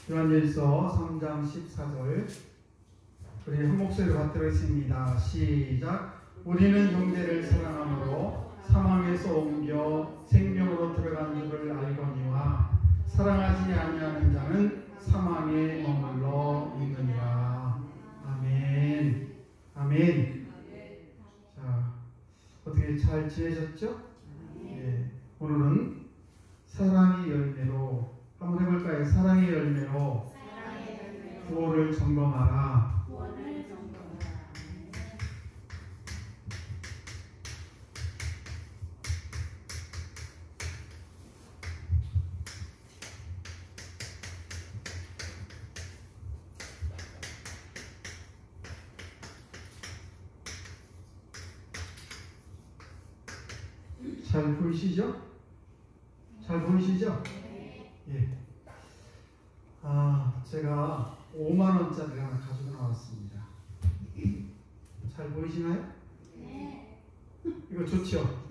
요한일서 3장 14절 우리 한 목소리로 받들었습니다. 시작. 우리는 형제를 사랑함으로 사망에서 옮겨 생명으로 들어간 줄을 알거니와 사랑하지 아니하는 자는 사망에 머물러 있느니라. 아멘. 아멘. 자, 어떻게 잘 지내셨죠? 예. 오늘은 사랑의 열매로 한번 해볼까요? 사랑의 열매로 구원을 점검하라. 잘 보이시죠? 잘 보이시죠? 예. 제가 5만 원짜리 하나 가지고 나왔습니다. 잘 보이시나요? 네. 이거 좋죠?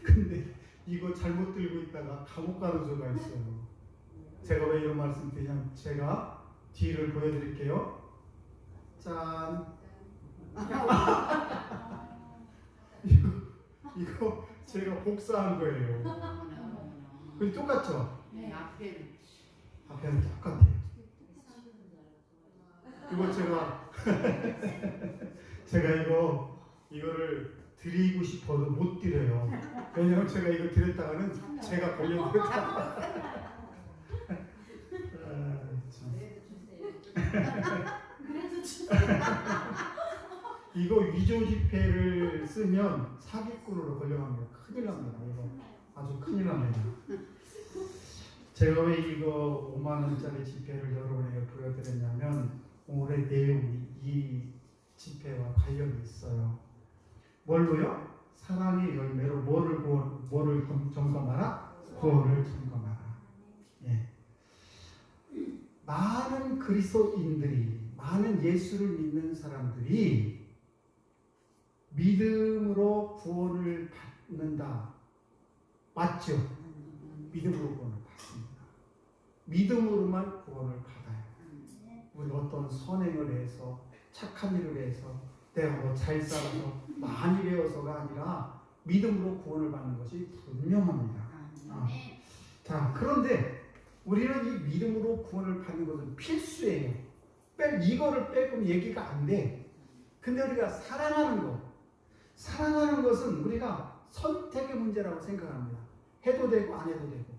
근데 이거 잘못 들고 있다가 감옥 가는 수가 있어요. 제가 왜 이런 말씀 드리냐면 제가 뒤를 보여드릴게요. 짠. 이거 제가 복사한 거예요. 근데 똑같죠? 네, 앞에는 똑같아요. 이거 제가 이거를 드리고 싶어도 못 드려요. 왜냐면 제가 이거 드렸다가는 제가 걸려드렸다. 이거 위조 지폐를 쓰면 사기꾼으로 걸려갑니다. 큰일 납니다. 이거 아주 큰일 납니다. 제가 왜 이거 5만 원짜리 지폐를 여러분에게 보여드렸냐면 오늘의 내용이 이 지폐와 관련이 있어요. 뭘로요? 사랑의 열매로 뭐를 점검하라? 구원을 점검하라. 예. 많은 그리스도인들이, 많은 예수를 믿는 사람들이 믿음으로 구원을 받는다. 맞죠? 믿음으로 구원을 받습니다. 믿음으로만 구원을 받아요. 우리 어떤 선행을 해서, 착한 일을 해서, 내가 뭐 잘 살아서, 많이 배워서가 아니라 믿음으로 구원을 받는 것이 분명합니다. 자, 그런데 우리는 이 믿음으로 구원을 받는 것은 필수예요. 이거를 빼고는 얘기가 안 돼. 근데 우리가 사랑하는 것은 우리가 선택의 문제라고 생각합니다. 해도 되고 안 해도 되고.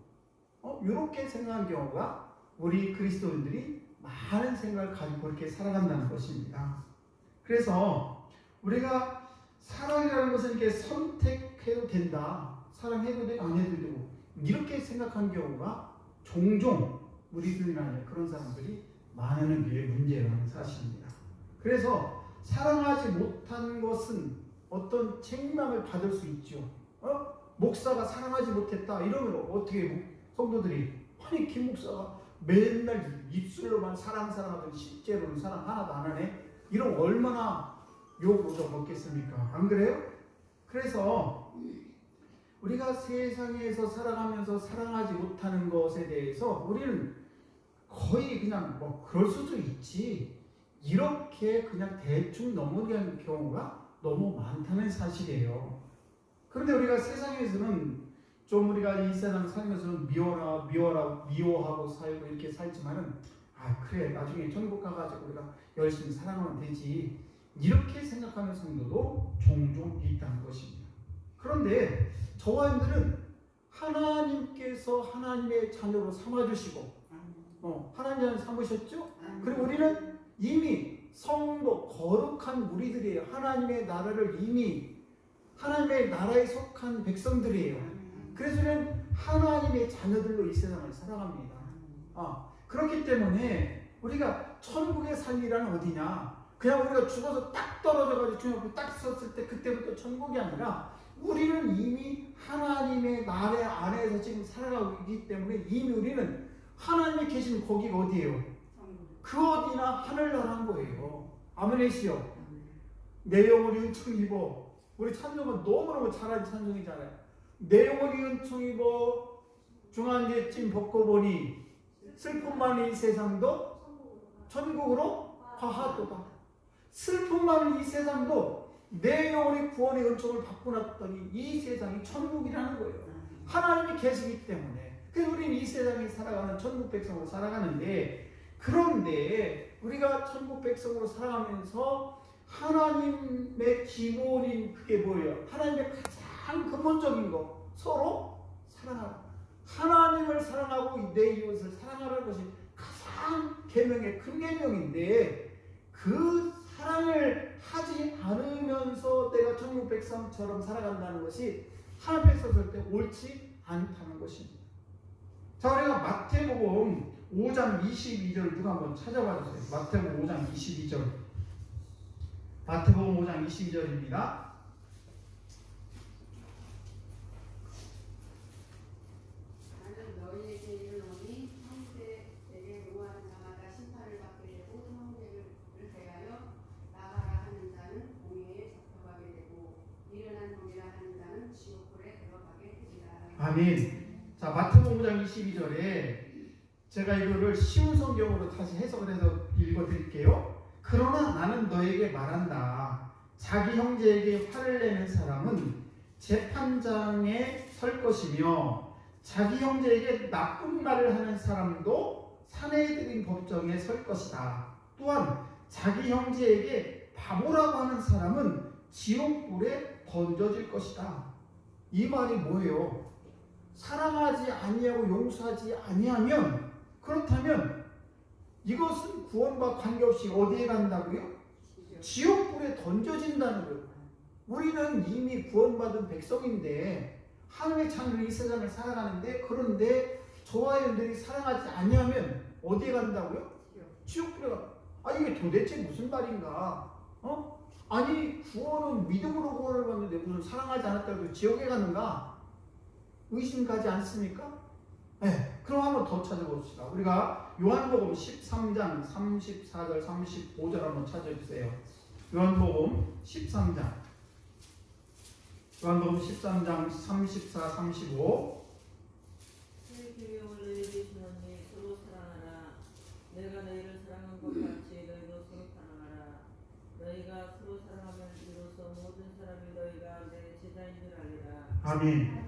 이렇게 생각하는 경우가 우리 그리스도인들이 많은 생각을 가지고 그렇게 살아간다는 것입니다. 그래서 우리가 사랑이라는 것은 이렇게 선택해도 된다. 사랑해도 되고 안 해도 되고. 이렇게 생각하는 경우가 종종 우리들이나 그런 사람들이 많은 게 문제라는 사실입니다. 그래서 사랑하지 못한 것은 어떤 책임감을 받을 수 있죠. 목사가 사랑하지 못했다 이러면 어떻게 성도들이 아니 김 목사가 맨날 입술로만 사랑하더니 실제로는 사랑 하나도 안 하네? 이러면 얼마나 욕 얻어먹겠습니까? 안 그래요? 그래서 우리가 세상에서 살아가면서 사랑하지 못하는 것에 대해서 우리는 거의 그냥 뭐 그럴 수도 있지 이렇게 그냥 대충 넘어가는 경우가 너무 많다는 사실이에요. 그런데 우리가 세상에서는 좀 우리가 이 세상 살면서는 미워하고 살고 이렇게 살지만은 그래 나중에 천국 가가지고 우리가 열심히 사랑하면 되지 이렇게 생각하는 성도도 종종 있다는 것입니다. 그런데 저와 여러분들은 하나님께서 하나님의 자녀로 삼아주시고 하나님을 삼으셨죠? 그리고 우리는 이미 성도 거룩한 우리들이에요. 하나님의 나라를 이미 하나님의 나라에 속한 백성들이에요. 그래서 우리는 하나님의 자녀들로 이 세상을 살아갑니다. 그렇기 때문에 우리가 천국의 삶이란 어디냐? 그냥 우리가 죽어서 딱 떨어져가지고 주님 앞에 딱 섰을 때 그때부터 천국이 아니라 우리는 이미 하나님의 나라 안에서 지금 살아가고 있기 때문에 이미 우리는 하나님이 계신 거기가 어디예요? 그 어디나 하늘나라인 거예요. 아멘이시요. 내 영혼이 은총 입어. 우리 찬송은 너무너무 잘하는 찬송이잖아요. 내 영혼이 은총 입어 중한제쯤 벗고 보니 슬픔 많은 이 세상도 천국으로 화하도다. 슬픔 많은 이 세상도 내 영혼의 구원의 은총을 받고 났더니 이 세상이 천국이라는 거예요. 하나님이 계시기 때문에. 그래서 우리는 이 세상에 살아가는 천국 백성으로 살아가는데, 그런데 우리가 천국 백성으로 살아가면서 하나님의 기본인 그게 뭐예요? 하나님의 가장 근본적인 거, 서로 사랑하라. 하나님을 사랑하고 내 이웃을 사랑하라는 것이 가장 계명의 큰 계명인데, 그 사랑을 하지 않으면서 내가 천국 백성처럼 살아간다는 것이 하나님 앞에 섰을 때 옳지 않다는 것입니다. 자, 우리가 마태복음 5장 22절 누가 한번 찾아봐 주세요. 마태복음 5장 22절. 마태복음 5장 22절입니다. 나는 너희에게 이르노니 형제에게 노하는 자마다 심판을 받게 되고 형제를 대하여 나가라 하는 자는 공회에 잡혀가게 되고 미련한 놈이라 하는 자는 지옥불에 들어가게 되리라. 아멘. 자, 마태복음 5장 22절에 제가 이거를 쉬운 성경으로 다시 해석을 해서 읽어드릴게요. 그러나 나는 너에게 말한다. 자기 형제에게 화를 내는 사람은 재판장에 설 것이며 자기 형제에게 나쁜 말을 하는 사람도 사내들인 법정에 설 것이다. 또한 자기 형제에게 바보라고 하는 사람은 지옥불에 던져질 것이다. 이 말이 뭐예요? 사랑하지 아니하고 용서하지 아니하면, 그렇다면 이것은 구원과 관계없이 어디에 간다고요? 지옥불에 던져진다는 거예요. 우리는 이미 구원받은 백성인데 하나님의 자녀로 이 세상을 살아가는데, 그런데 저와 여러분들이 사랑하지 아니하면 어디에 간다고요? 지옥불에 가. 아, 이게 도대체 무슨 말인가? 아니, 구원은 믿음으로 구원을 받는데 무슨 사랑하지 않았다고 해서 지옥에 가는가? 의심 가지 않습니까? 네, 그럼 한번 더 찾아봅시다. 우리가 요한복음 13장 34절 35절 한번 찾아주세요. 요한복음 13장 34, 35. 새 계명을 너희에게 주노니 서로 사랑하라. 내가 너희를 사랑한 것 같이 너희도 서로 사랑하라. 너희가 서로 사랑하면 이로써 모든 사람이 너희가 내 제자인 줄 알리라. 아멘.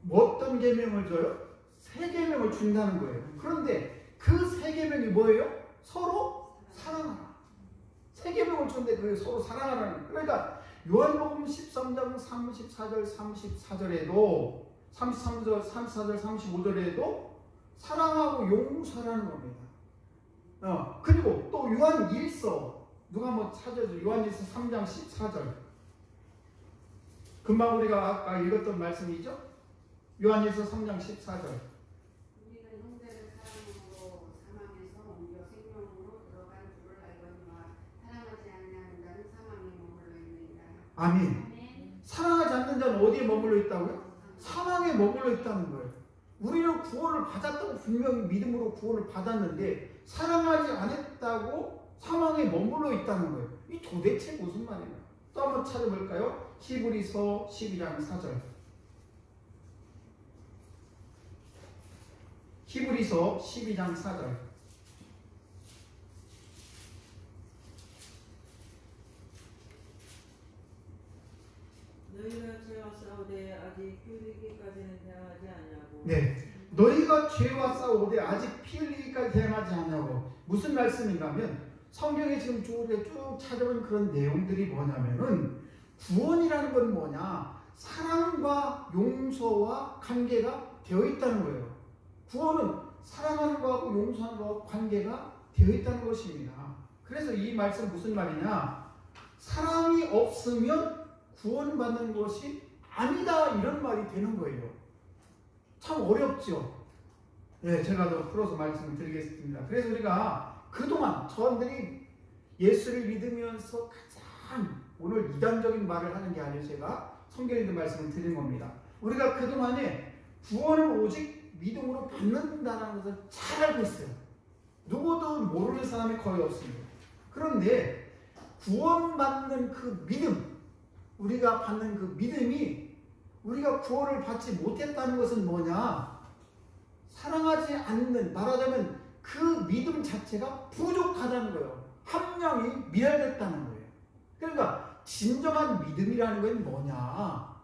어떤 계명을 줘요? 새 계명을 준다는 거예요. 그런데 그 새 계명이 뭐예요? 서로 사랑하라. 새 계명을 줬는데 그 서로 사랑하라는 거예요. 그러니까 요한복음 13장 34절 34절에도 33절 34절 35절에도 사랑하고 용서라는 겁니다. 그리고 또 요한 1서 누가 한번 찾아줘. 요한 1서 3장 14절. 금방 우리가 아까 읽었던 말씀이죠. 요한일서 3장 14절. 우리는 형제를 사랑으로 사망에서 옮겨 생명으로 들어간 줄을 알거니와 사랑하지 않는 자는 사망에 머물러 있느니라. 아멘. 사랑하지 않는 자는 어디에 머물러 있다고요? 사망에 머물러 있다는 거예요. 우리는 구원을 받았다고 분명히 믿음으로 구원을 받았는데 사랑하지 않았다고 사망에 머물러 있다는 거예요. 이 도대체 무슨 말이에요? 또 한번 찾아볼까요? 히브리서 12장 4절. 히브리서 12장 4절. 너희가 죄와 싸우되 아직 피 흘리기까지는 대항하지 아니하고. 네, 너희가 죄와 싸우되 아직 피 흘리기까지 대항하지 않냐고. 무슨 말씀인가 하면 성경에 지금 쭉 찾아본 그런 내용들이 뭐냐면은 구원이라는 건 뭐냐? 사랑과 용서와 관계가 되어 있다는 거예요. 구원은 사랑하는 것하고 용서하는 것하고 관계가 되어 있다는 것입니다. 그래서 이 말씀 무슨 말이냐? 사랑이 없으면 구원받는 것이 아니다, 이런 말이 되는 거예요. 참 어렵죠? 네, 제가 더 풀어서 말씀을 드리겠습니다. 그래서 우리가 그동안 저들이 예수를 믿으면서 가장 오늘 이단적인 말을 하는 게 아니에요. 제가 성경에 있는 말씀을 드린 겁니다. 우리가 그동안에 구원을 오직 믿음으로 받는다는 것을 잘 알고 있어요. 누구도 모르는 사람이 거의 없습니다. 그런데 구원받는 그 믿음, 우리가 받는 그 믿음이 우리가 구원을 받지 못했다는 것은 뭐냐? 사랑하지 않는, 말하자면 그 믿음 자체가 부족하다는 거예요. 함량이 미달됐다는 거예요. 그러니까 진정한 믿음이라는 건 뭐냐?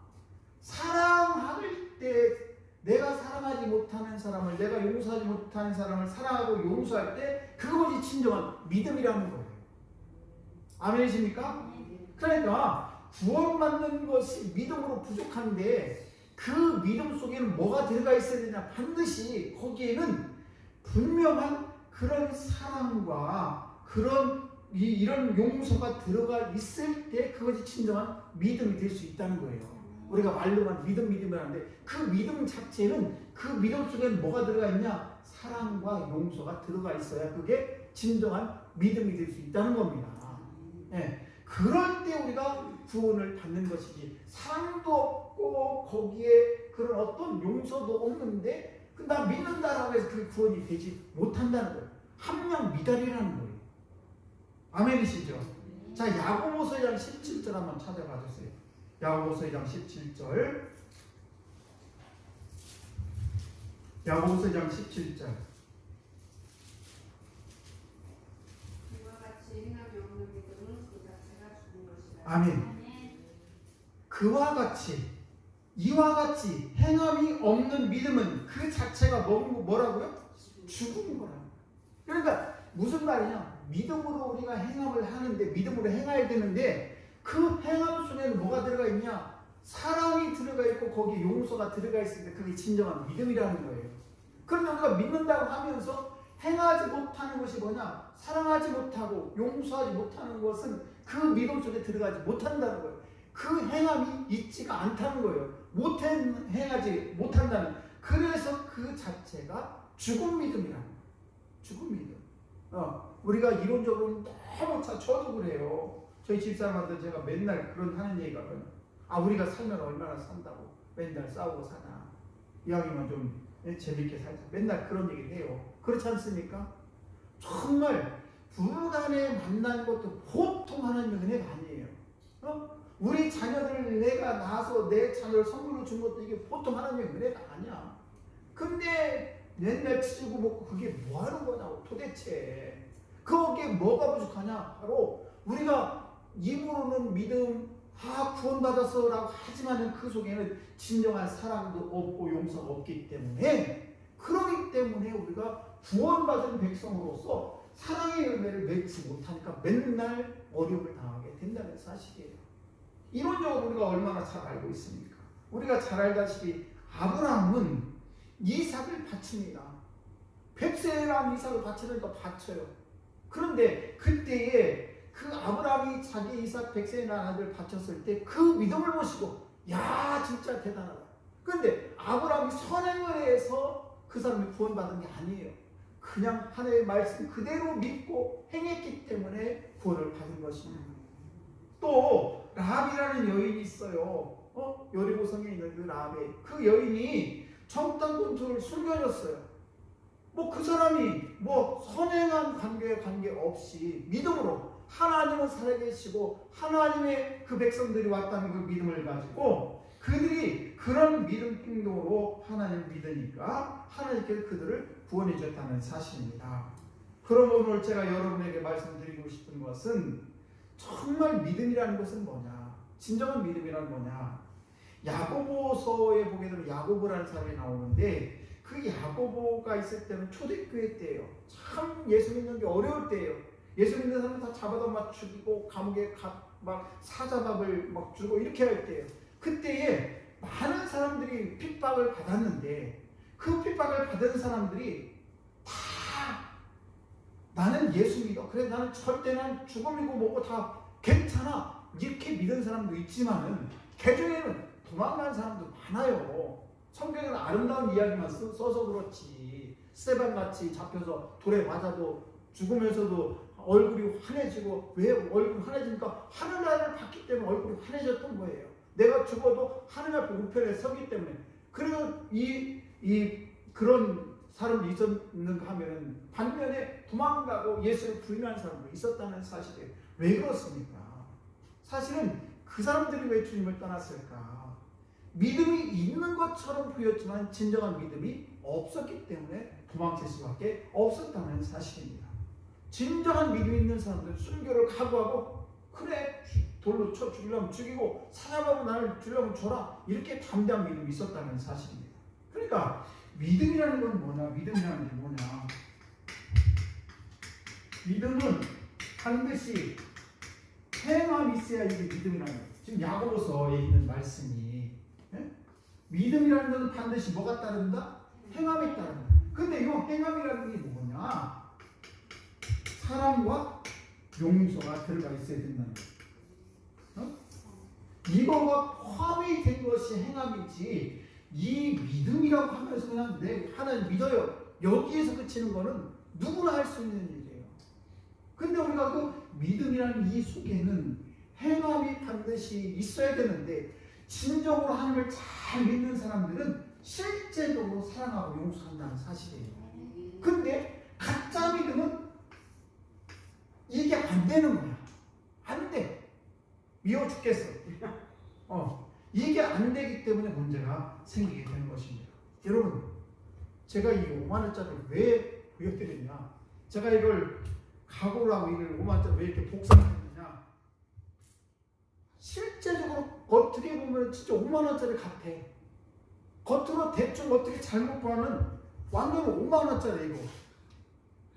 사랑할 때 내가 사랑하지 못하는 사람을, 내가 용서하지 못하는 사람을 사랑하고 용서할 때 그것이 진정한 믿음이라는 거예요. 아멘이십니까? 그러니까 구원받는 것이 믿음으로 부족한데 그 믿음 속에는 뭐가 들어가 있어야 되냐? 반드시 거기에는 분명한 그런 사랑과 그런 이런 용서가 들어가 있을 때 그것이 진정한 믿음이 될 수 있다는 거예요. 우리가 말로만 믿음이라는데 그 믿음 자체는 그 믿음 속에는 뭐가 들어가 있냐? 사랑과 용서가 들어가 있어야 그게 진정한 믿음이 될 수 있다는 겁니다. 네. 그럴 때 우리가 구원을 받는 것이지, 사랑도 없고 거기에 그런 어떤 용서도 없는데 나 믿는다라고 해서 그 구원이 되지 못한다는 거예요. 함량 미달이라는 거예요. 아멘이시죠? 자, 야고보서 2장 17절 한번 찾아봐 주세요. 야고보서 2장 17절. 야고보서 2장 17절. 이와 같이 행함이 없는 믿음은 그 자체가 죽은 것이다. 아멘. 그와 같이, 이와 같이 행함이 없는 믿음은 그 자체가 뭐라고요? 죽은 거라고. 그러니까 무슨 말이냐? 믿음으로 우리가 행함을 하는데, 믿음으로 행해야 되는데 그 행함 속에는 뭐가 들어가 있냐? 사랑이 들어가 있고 거기에 용서가 들어가 있을 때 그게 진정한 믿음이라는 거예요. 그런데 우리가 믿는다고 하면서 행하지 못하는 것이 뭐냐? 사랑하지 못하고 용서하지 못하는 것은 그 믿음 속에 들어가지 못한다는 거예요. 그 행함이 있지가 않다는 거예요. 행하지 못한다는. 그래서 그 자체가 죽은 믿음이라는 거예요. 죽은 믿음. 우리가 이론적으로 너무 저도 그래요. 저희 집사람한테 제가 맨날 그런 하는 얘기가 우리가 살면 얼마나 산다고 맨날 싸우고 사나, 이왕이면 좀 재밌게 살자, 맨날 그런 얘기를 해요. 그렇지 않습니까? 정말 부부간에 만나는 것도 보통 하나님의 은혜가 아니에요. 우리 자녀들 내가 낳아서 내 자녀를 선물로 준 것도 이게 보통 하나님의 은혜가 아니야. 근데 맨날 치고 먹고 그게 뭐 하는 거냐고 도대체. 거기에 뭐가 부족하냐? 바로 우리가 입으로는 믿음, 구원받았어 라고 하지만 그 속에는 진정한 사랑도 없고 용서가 없기 때문에, 그러기 때문에 우리가 구원받은 백성으로서 사랑의 열매를 맺지 못하니까 맨날 어려움을 당하게 된다는 사실이에요. 이론적으로 우리가 얼마나 잘 알고 있습니까? 우리가 잘 알다시피 아브라함은 이삭을 바칩니다. 백세라는 이삭을 바치니까 바쳐요. 그런데 그때에 그 아브라함이 자기 이삭 백세라는 아들을 바쳤을 때 그 믿음을 보시고, 야 진짜 대단하다. 그런데 아브라함이 선행을 해서 그 사람이 구원받은 게 아니에요. 그냥 하나님의 말씀 그대로 믿고 행했기 때문에 구원을 받은 것입니다. 또 라합이라는 여인이 있어요. 여리고성에 있는 그 라합의 그 여인이 정탐꾼들을 숨겨줬어요. 그 사람이 선행한 관계 없이 믿음으로 하나님은 살아계시고 하나님의 그 백성들이 왔다는 그 믿음을 가지고 그들이 그런 믿음 행동으로 하나님을 믿으니까 하나님께서 그들을 구원해 줬다는 사실입니다. 그럼 오늘 제가 여러분에게 말씀드리고 싶은 것은, 정말 믿음이라는 것은 뭐냐? 진정한 믿음이란 뭐냐? 야고보서에 보게 되면 야고보라는 사람이 나오는데, 그 야고보가 있을 때는 초대교회 때예요. 참 예수 믿는 게 어려울 때예요. 예수 믿는 사람 다 잡아다 막 죽이고 감옥에 막 사자밥을 막 주고 이렇게 할 때예요. 그때에 많은 사람들이 핍박을 받았는데, 그 핍박을 받은 사람들이 다 나는 예수 믿어, 그래 나는 절대 난 죽음이고 뭐고 다 괜찮아 이렇게 믿은 사람도 있지만은 그 중에는 도망간 사람도 많아요. 성경에는 아름다운 이야기만 써서 그렇지, 스테반같이 잡혀서 돌에 맞아도 죽으면서도 얼굴이 환해지고, 왜 얼굴이 환해지니까 하늘나라를 봤기 때문에 얼굴이 환해졌던 거예요. 내가 죽어도 하늘 앞에 우편에 서기 때문에. 그리고 그런 사람이 있었는가 하면 반면에 도망가고 예수를 부인하는 사람도 있었다는 사실이에요. 왜 그렇습니까? 사실은 그 사람들이 왜 주님을 떠났을까? 믿음이 있는 것처럼 보였지만 진정한 믿음이 없었기 때문에 도망칠 수밖에 없었다는 사실입니다. 진정한 믿음이 있는 사람들은 순교를 각오하고 그래 돌로 쳐 죽이려면 죽이고 사냥하고 나를 주려면 줘라 이렇게 담대한 믿음이 있었다는 사실입니다. 그러니까 믿음이라는 건 뭐냐? 믿음이라는 게 뭐냐? 믿음은 반드시 행함이 있어야 이게 믿음이라는 거예요. 지금 야고보서에 있는 말씀이 믿음이라는 것은 반드시 뭐가 따른다? 행함이 따른다. 근데 이 행함이라는 게 뭐냐? 사랑과 용서가 들어가 있어야 된다는 거예요. 이거가 포함이 된 것이 행함이지 이 믿음이라고 하면서 그냥 내 하나님 믿어요 여기에서 그치는 거는 누구나 할 수 있는 일이에요. 근데 우리가 그 믿음이라는 이 속에는 행함이 반드시 있어야 되는데 진정으로 하나님을 잘 믿는 사람들은 실제적으로 사랑하고 용서한다는 사실이에요. 근데 가짜 믿음은 이게 안 되는 거야. 안 돼. 미워 죽겠어. 이게 안 되기 때문에 문제가 생기게 되는 것입니다. 여러분, 제가 이 5만 원짜리를 왜 보여드렸냐? 제가 이걸 각오를 하고 이걸 5만 원짜리 왜 이렇게 복사했느냐? 실제적으로 어떻게 보면 진짜 5만 원짜리 같아. 겉으로 대충 어떻게 잘못 보면 완전 5만 원짜리 이거.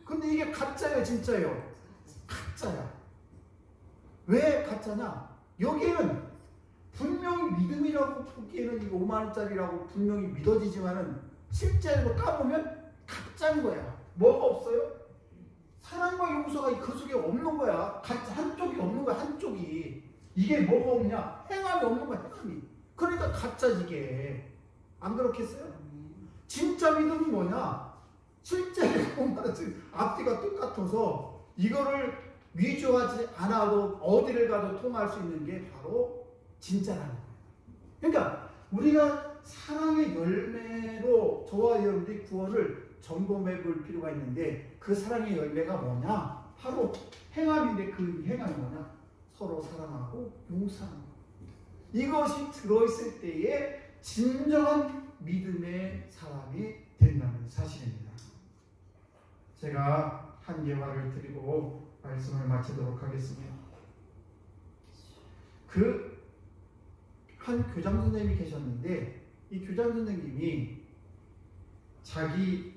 근데 이게 가짜예요, 진짜예요? 가짜야. 왜 가짜냐? 여기에는 분명히 믿음이라고 보기에는 이거 5만 원짜리라고 분명히 믿어지지만은 실제로 까보면 가짜인 거야. 뭐가 없어요? 사랑과 용서가 그 속에 없는 거야. 한쪽이 없는 거야. 한쪽이. 이게 뭐가 없냐? 행함이 없는 거야. 행함이. 그러니까 가짜지 이게. 안 그렇겠어요? 진짜 믿음이 뭐냐? 실제 5만 원짜리 앞뒤가 똑같아서 이거를 위조하지 않아도 어디를 가도 통할 수 있는 게 바로 진짜라는 거예요. 그러니까 우리가 사랑의 열매로 저와 여러분들이 구원을 점검해 볼 필요가 있는데 그 사랑의 열매가 뭐냐? 바로 행함인데 그 행함이 뭐냐? 서로 사랑하고 용서하는 것. 이것이 들어있을 때에 진정한 믿음의 사람이 된다는 사실입니다. 제가 한 예화를 드리고 말씀을 마치도록 하겠습니다. 그 한 교장 선생님이 계셨는데 이 교장 선생님이 자기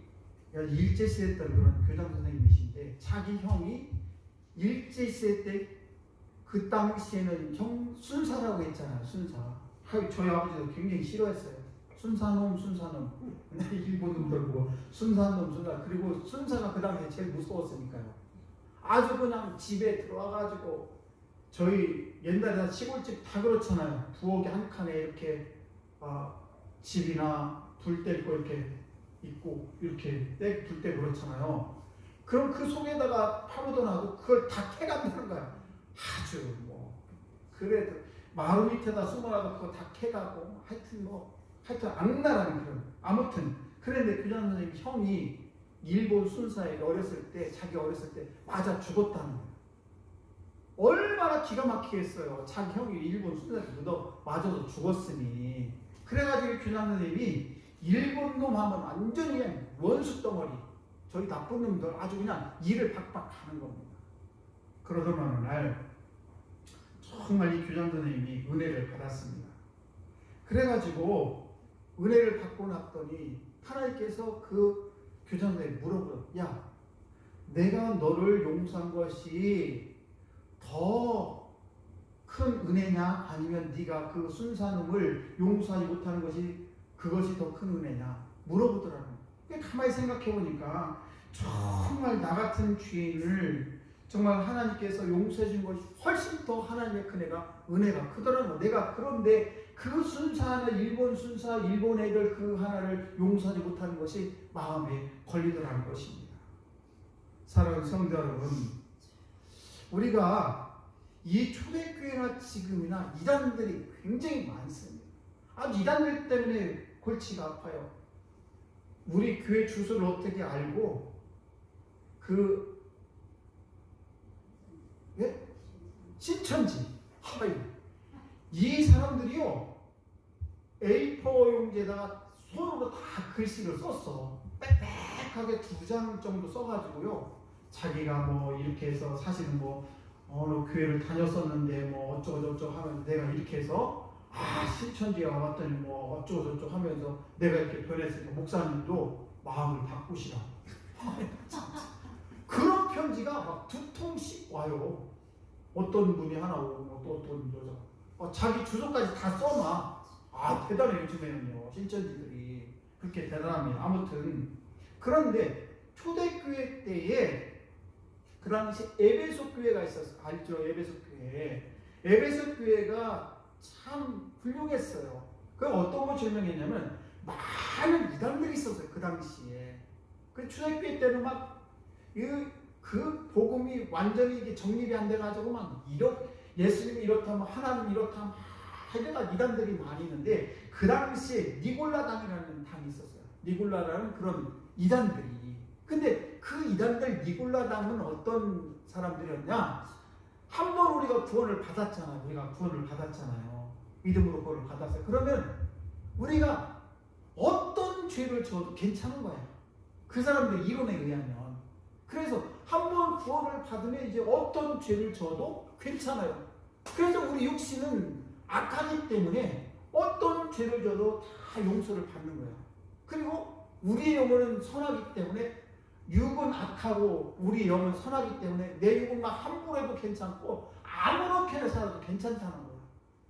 일제시했던 그런 교장 선생님이신데 자기 형이 일제시대 때 그 당시에는 형 순사라고 했잖아요. 순사. 저희 아버지도 굉장히 싫어했어요. 순사놈 일본 놈들 보고 순사놈 그리고 순사가 그 당시에 제일 무서웠으니까요. 아주 그냥 집에 들어와가지고 저희 옛날에 시골집 다 그렇잖아요. 부엌에 한 칸에 이렇게 집이나 불 때 있고 이렇게 있고 이렇게 불 때 그렇잖아요. 그럼 그 속에다가 파묻어놔도 그걸 다 캐간다는 거야. 아주 그래도 마루 밑에다 숨어놔도 그거 다 캐가고 하여튼 악랄한 그런 아무튼 그런데 교장 선생님 형이 일본 순사에 자기 어렸을 때 맞아 죽었다는 거예요. 얼마나 기가 막히겠어요. 자기 형이 일본 순사에 맞아서 죽었으니. 그래가지고 교장 선생님이 일본 놈 하면 완전히 그냥 원수 덩어리. 저희 나쁜 놈들 아주 그냥 일을 박박 하는 겁니다. 그러던 어느 날 정말 이 교장 선생님이 은혜를 받았습니다. 그래가지고 은혜를 받고 났더니 하나님께서 그 교장 선생님이 물어보요. 야, 내가 너를 용서한 것이 더 큰 은혜냐? 아니면 네가 그 순사놈을 용서하지 못하는 그것이 더 큰 은혜냐? 물어보더라고요. 가만히 생각해 보니까 정말 나 같은 죄인을 정말 하나님께서 용서해 준 것이 훨씬 더 하나님의 은혜가 크더라고요. 내가 그런데 그 순사하는 일본 애들 그 하나를 용서하지 못하는 것이 마음에 걸리더라는 것입니다. 사랑하는 성도 여러분, 우리가 이 초대교회나 지금이나 이단들이 굉장히 많습니다. 아주 이단들 때문에 골치가 아파요. 우리 교회 주소를 어떻게 알고 신천지 이 사람들이요 A4 용지에다가 손으로 다 글씨를 썼어. 빽빽하게 2장 정도 써가지고요. 자기가 뭐 이렇게 해서 사실은 뭐 어느 교회를 다녔었는데 뭐 어쩌고저쩌고 하면서 내가 이렇게 해서 신천지에 와봤더니 뭐 어쩌고저쩌고 하면서 내가 이렇게 변했으니까 목사님도 마음을 바꾸시라. 그런 편지가 막 2통씩 와요. 어떤 분이 하나 오고 또 어떤 여자 자기 주소까지 다 써놔. 대단해. 요즘에는요 신천지들이 그렇게 대단합니다. 아무튼 그런데 초대교회 때에 그 당시 에베소 교회가 있었어요. 알죠? 에베소 교회. 에베소 교회가 참 훌륭했어요. 그 어떤 거 증명했냐면 많은 이단들이 있었어요. 그 당시에. 그 초대교회 때는 막 그 복음이 완전히 이게 정립이 안 돼가지고 막 예수님이 이렇다면 하나님 이렇다면 하여간 이단들이 많이 있는데 그 당시에 니골라당이라는 당이 있었어요. 니골라라는 그런 이단들이. 근데 그 이단들 니골라당은 어떤 사람들이었냐? 한번 우리가 구원을 받았잖아요. 믿음으로 구원을 받았어요. 그러면 우리가 어떤 죄를 져도 괜찮은 거예요. 그 사람들 이론에 의하면. 그래서 한번 구원을 받으면 이제 어떤 죄를 져도 괜찮아요. 그래서 우리 육신은 악하기 때문에 어떤 죄를 져도 다 용서를 받는 거예요. 그리고 우리의 영혼은 선하기 때문에 육은 악하고 우리 영은 선하기 때문에 내 육은 막 함부로 해도 괜찮고 아무렇게나 살아도 괜찮다는 거예요.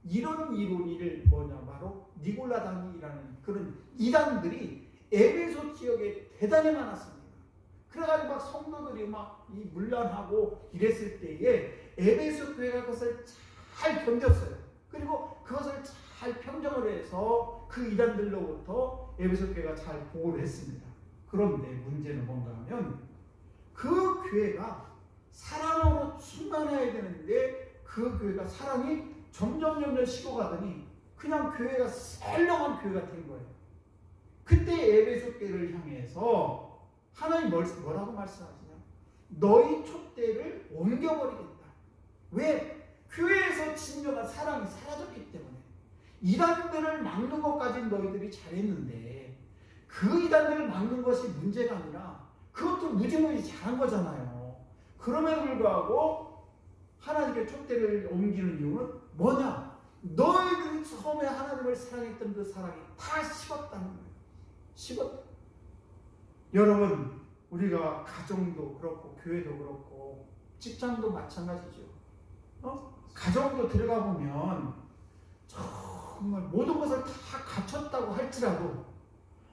이런 이론을 바로 니골라당이라는 그런 이단들이 에베소 지역에 대단히 많았습니다. 그래가지고 막 성도들이 막 이 문란하고 이랬을 때에 에베소 교회가 그것을 잘 견뎠어요. 그리고 그것을 잘 평정을 해서 그 이단들로부터 에베소 교회가 잘 보호를 했습니다. 그런데 문제는 뭔가 하면 그 교회가 사랑으로 충만해야 되는데 그 교회가 사랑이 점점 식어가더니 그냥 교회가 썰렁한 교회가 된 거예요. 그때 에베소 교회를 향해서 하나님 뭐라고 말씀하시냐? 너희 촛대를 옮겨버리겠다. 왜? 교회에서 진정한 사랑이 사라졌기 때문에. 이단들을 막는 것까지는 너희들이 잘했는데 그 이단들을 막는 것이 문제가 아니라 그것도 무지무지 잘한 거잖아요. 그럼에도 불구하고 하나님께 촛대를 옮기는 이유는 뭐냐? 너희들이 처음에 하나님을 사랑했던 그 사랑이 다 식었다는 거예요. 식었다. 여러분, 우리가 가정도 그렇고 교회도 그렇고 직장도 마찬가지죠. 가정도 들어가 보면 정말 모든 것을 다 갖췄다고 할지라도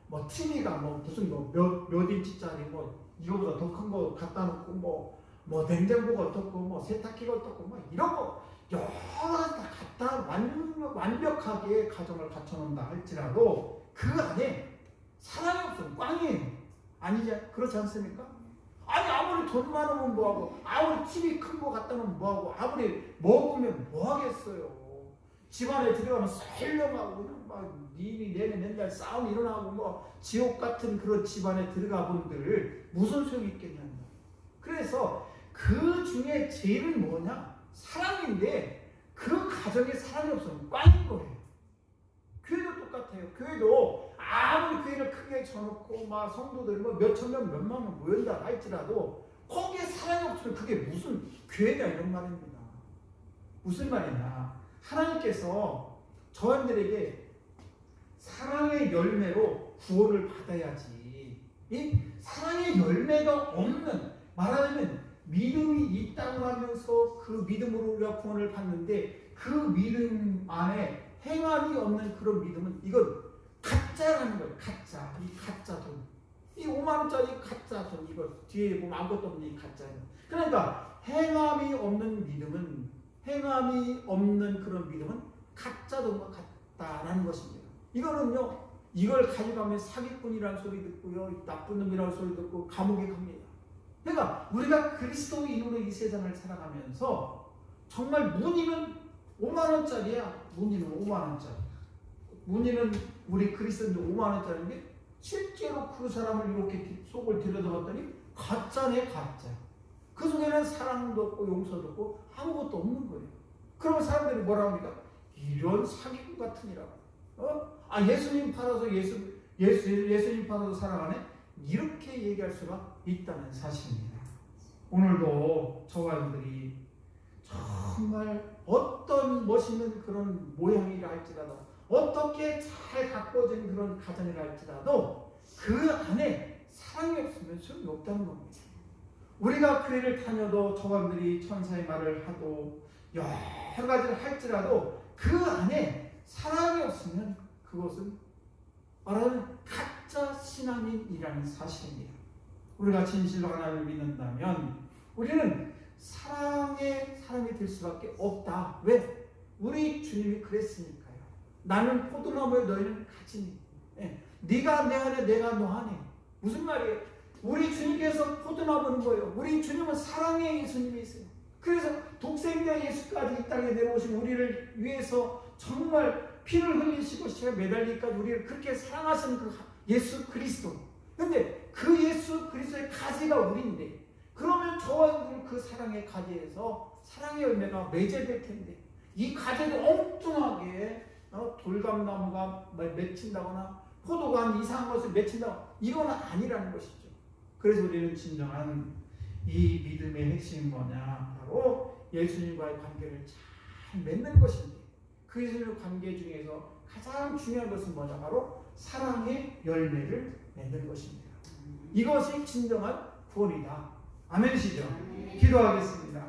뭐 TV가 무슨 몇 인치짜리 이거보다 더 큰 거 갖다 놓고 뭐 냉장고가 어떻고 뭐 세탁기가 어떻고 뭐 이런 거 여러 가지 다 갖다 완벽하게 가정을 갖춰놓는다 할지라도 그 안에 사랑이 없으면 꽝이에요. 아니지? 그렇지 않습니까? 아니 아무리 돈 많으면 뭐하고 아무리 TV 큰 거 갖다 놓으면 뭐하고 아무리 먹으면 뭐하겠어요. 집안에 들어가면 썰렁하고 그냥 막 니니 내내 맨날 싸움이 일어나고 뭐 지옥 같은 그런 집안에 들어가 본들 무슨 소용이 있겠냐. 그래서 그 중에 제일은 뭐냐? 사랑인데 그 가정에 사랑이 없으면 꽝인 거예요. 교회도 똑같아요. 교회도 아무리 교회를 크게 쳐놓고 막 성도들이 뭐 몇천 명, 몇만 명 모인다 할지라도 거기에 사랑이 없으면 그게 무슨 교회냐 이런 말입니다. 무슨 말이냐? 하나님께서 저희들에게 사랑의 열매로 구원을 받아야지. 이 사랑의 열매가 없는, 말하자면 믿음이 있다고 하면서 그 믿음으로 우리가 구원을 받는데 그 믿음 안에 행함이 없는 그런 믿음은 이건 가짜라는 거예요. 가짜. 이 가짜 돈. 이 5만원짜리 가짜 돈. 이거 뒤에 보면 아무것도 없는 이 가짜 돈. 그러니까 행함이 없는 믿음은, 행함이 없는 그런 믿음은 가짜 돈과 같다라는 것입니다. 이거는요, 이걸 가져가면 사기꾼이라는 소리 듣고요, 나쁜 놈이라는 소리 듣고 감옥에 갑니다. 그러니까 우리가 그리스도인으로 이 세상을 살아가면서 정말 문의는 5만원짜리야. 문의는 5만원짜리. 문의는 우리 그리스도인들 5만원짜리인데 실제로 그 사람을 이렇게 속을 들여다봤더니 가짜네, 가짜. 그 속에는 사랑도 없고 용서도 없고 아무것도 없는 거예요. 그러면 사람들이 뭐라 합니까? 이런 사기꾼 같으니라고. 예수님 팔아서 예수님 팔아서 사랑하네? 이렇게 얘기할 수가 있다는 사실입니다. 오늘도 저와 여러분들이 정말 어떤 멋있는 그런 모양이라 할지라도, 어떻게 잘 가꿔진 그런 가정이라 할지라도 그 안에 사랑이 없으면 소용이 없다는 겁니다. 우리가 교회를 다녀도 저와 여러분들이 천사의 말을 하도 여러 가지를 할지라도 그 안에 사랑이 없으면 그것은 말하는 가짜 신앙인이라는 사실입니다. 우리가 진실로 하나님을 믿는다면 우리는 사랑의 사람이 될 수밖에 없다. 왜? 우리 주님이 그랬으니까요. 나는 포도나무에 너희는 가지니. 네가 내 안에 내가 너 안에. 무슨 말이에요? 우리 주님께서 포도나무는 뭐예요? 우리 주님은 사랑의 예수님이세요. 그래서 독생자 예수까지 이 땅에 내려오신 우리를 위해서 정말 피를 흘리시고 십자가에 매달리기까지 우리를 그렇게 사랑하신 그 예수 그리스도. 근데 그 예수 그리스도의 가지가 우리인데, 그러면 저와 그 사랑의 가지에서 사랑의 열매가 맺어질 텐데, 이 가지를 엉뚱하게 돌감나무가 맺힌다거나 포도가 이상한 것을 맺힌다거나 이건 아니라는 것이죠. 그래서 우리는 진정한 이 믿음의 핵심이 뭐냐? 바로 예수님과의 관계를 잘 맺는 것인데, 그 예수님의 관계 중에서 가장 중요한 것은 뭐냐? 바로 사랑의 열매를 맺는 것입니다. 이것이 진정한 구원이다. 아멘이시죠? 기도하겠습니다.